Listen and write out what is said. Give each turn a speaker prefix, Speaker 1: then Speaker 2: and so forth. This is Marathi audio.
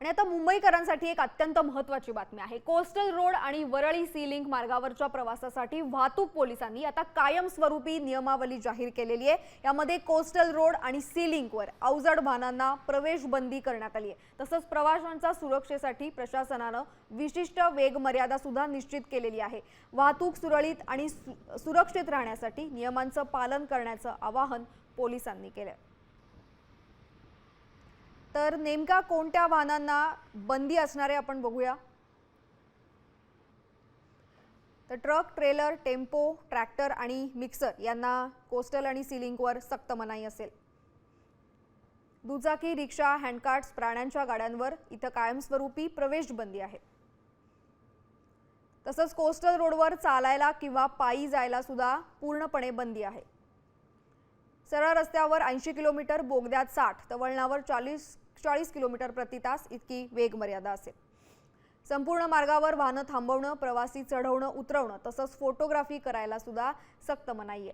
Speaker 1: आणि आता मुंबईकरांसाठी एक अत्यंत महत्त्वाची बातमी आहे। कोस्टल रोड आणि वरळी सी लिंक मार्गावरच्या प्रवासासाठी वाहतूक पोलिसांनी आता कायमस्वरूपी नियमावली जाहीर केलेली आहे। यामध्ये कोस्टल रोड आणि सी लिंकवर अवजड वाहनांना प्रवेश बंदी करण्यात आली आहे। तसंच प्रवाशांच्या सुरक्षेसाठी प्रशासनाने विशिष्ट वेग मर्यादा सुद्धा निश्चित केलेली आहे। वाहतूक सुरळीत आणि सुरक्षित राहण्यासाठी नियमांचं पालन करण्याचं आवाहन पोलिसांनी केलं। तर नेमका कोणत्या वाहनांना बंदी असणार आहे आपण बघूया। तर ट्रक, ट्रेलर, टेम्पो, ट्रॅक्टर आणि मिक्सर यांना कोस्टल आणि सी लिंकवर सक्त मनाई असेल। दुचाकी, रिक्षा, हँडकार्ट्स, प्राण्यांच्या गाड्यांवर इथं कायमस्वरूपी प्रवेश बंदी आहे। तसंच कोस्टल रोडवर चालायला किंवा पायी जायला सुद्धा पूर्णपणे बंदी आहे। सरळ रस्त्यावर 80 किलोमीटर, बोगद्यात 60 तर वळणावर 40 किलोमीटर प्रति तास इतकी वेग मर्यादा असेल। संपूर्ण मार्गावर वाहनं थांबवणं, प्रवासी चढवणं, उतरवणं तसंच फोटोग्राफी करायला सुद्धा सक्त मनाई आहे।